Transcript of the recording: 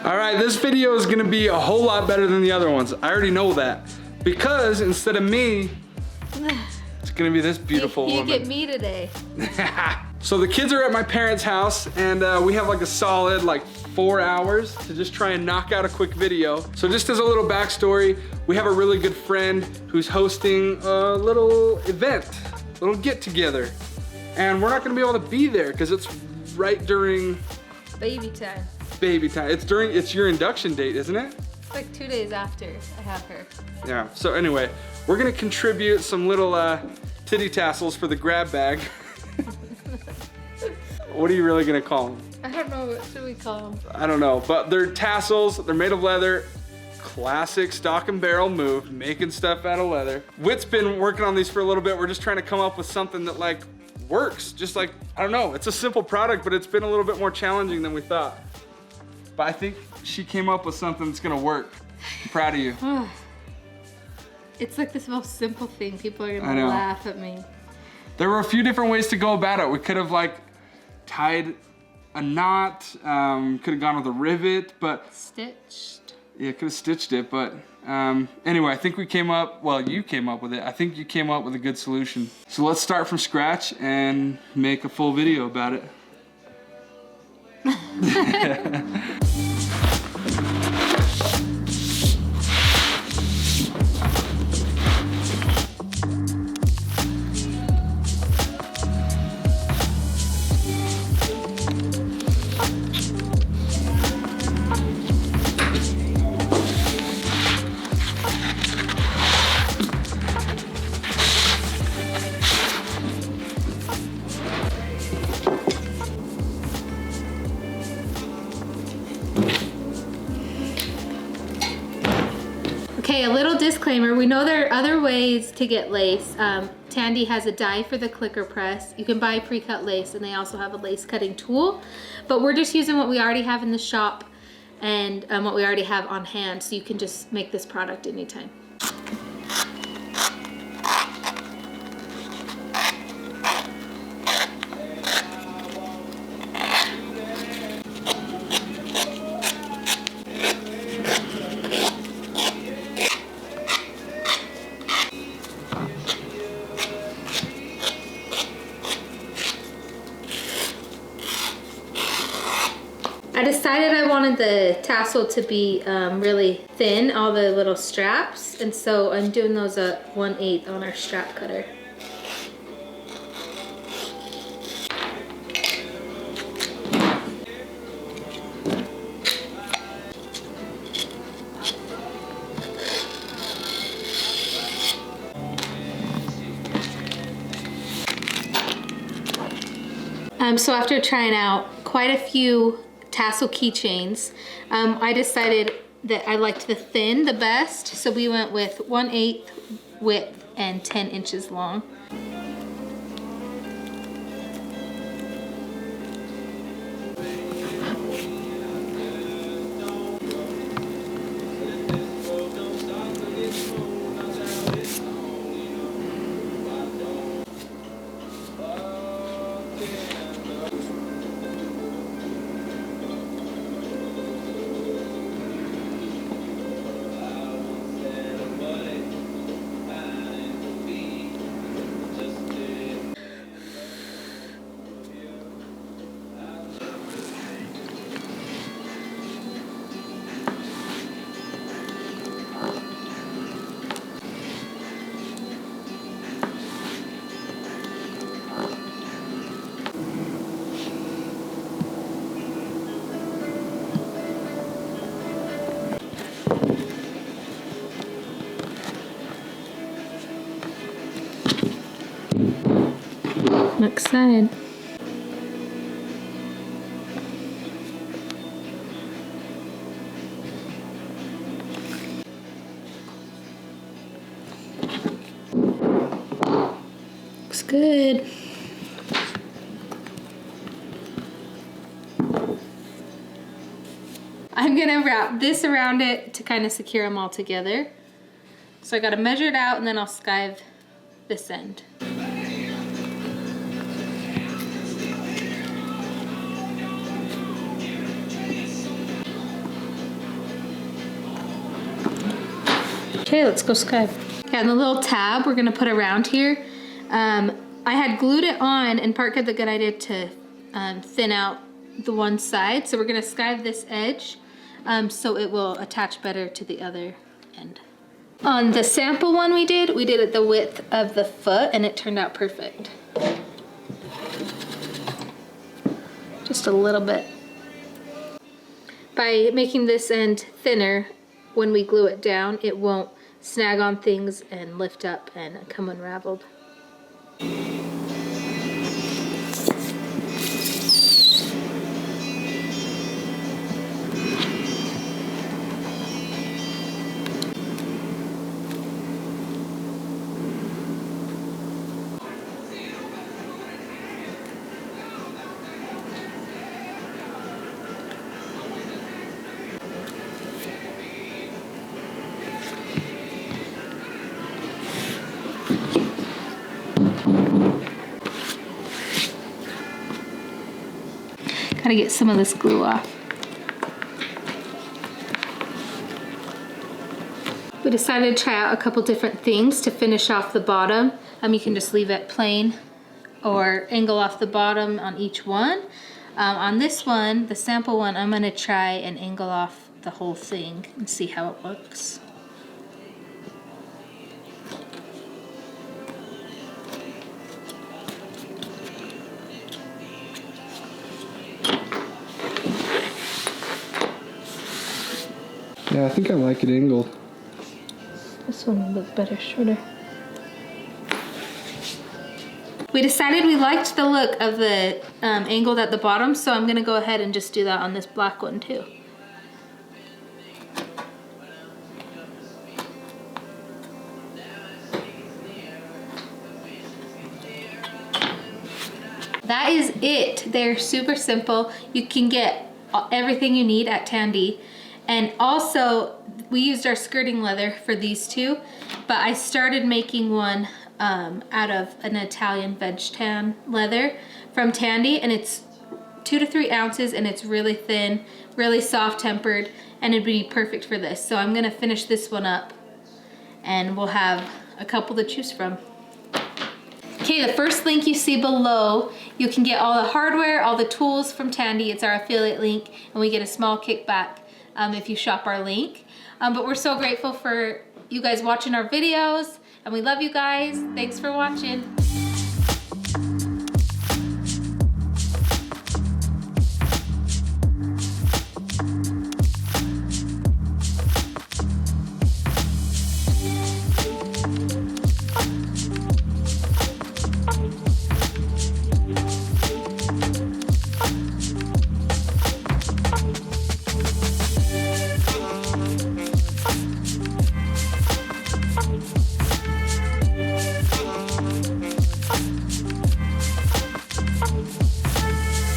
All right, this video is gonna be a whole lot better than the other ones. I already know that. Because instead of me, it's gonna be this beautiful woman. You get me today. So the kids are at my parents' house and we have like a solid 4 hours to just try and knock out a quick video. So just as a little backstory, we have a really good friend who's hosting a little event, a little get together. And we're not gonna be able to be there because it's right during baby time. Baby time. It's your induction date, isn't it? It's like 2 days after I have her. Yeah, so anyway, we're gonna contribute some little titty tassels for the grab bag. What are you really gonna call them? I don't know, what should we call them? I don't know, but they're tassels, they're made of leather. Classic stock and barrel move, making stuff out of leather. Whit's been working on these for a little bit. We're just trying to come up with something that works. Just I don't know, it's a simple product, but it's been a little bit more challenging than we thought. But I think she came up with something that's gonna work. I'm proud of you. It's like this most simple thing. People are gonna laugh at me. There were a few different ways to go about it. We could have tied a knot, could have gone with a rivet, but stitched. Yeah, could have stitched it, but anyway, I think we came up, well, you came up with it. I think you came up with a good solution. So let's start from scratch and make a full video about it. Okay, a little disclaimer. We know there are other ways to get lace. Tandy has a die for the clicker press. You can buy pre-cut lace, and they also have a lace cutting tool. But we're just using what we already have in the shop and what we already have on hand, so you can just make this product anytime. I decided I wanted the tassel to be really thin, all the little straps, and so I'm doing those at 1/8 on our strap cutter. So after trying out quite a few tassel keychains, I decided that I liked the thin the best, so we went with 1/8 width and 10 inches long. Next side. Looks good. I'm gonna wrap this around it to kind of secure them all together. So I gotta measure it out and then I'll skive this end. Okay, let's go skive. Okay, and the little tab we're gonna put around here. I had glued it on, and Park had the good idea to thin out the one side. So we're gonna skive this edge so it will attach better to the other end. On the sample one we did it the width of the foot, and it turned out perfect. Just a little bit. By making this end thinner, when we glue it down, it won't snag on things and lift up and come unraveled. Gotta get some of this glue off. We decided to try out a couple different things to finish off the bottom. You can just leave it plain or angle off the bottom on each one. On this one, the sample one, I'm gonna try and angle off the whole thing and see how it looks. Yeah, I think I like it angled. This one will look better, shorter. We decided we liked the look of the angled at the bottom, so I'm gonna go ahead and just do that on this black one too. That is it. They're super simple. You can get everything you need at Tandy. And also, we used our skirting leather for these two, but I started making one out of an Italian veg tan leather from Tandy, and it's 2 to 3 ounces, and it's really thin, really soft tempered, and it'd be perfect for this. So I'm gonna finish this one up, and we'll have a couple to choose from. Okay, the first link you see below, you can get all the hardware, all the tools from Tandy. It's our affiliate link, and we get a small kickback if you shop our link. But we're so grateful for you guys watching our videos, and we love you guys. Thanks for watching.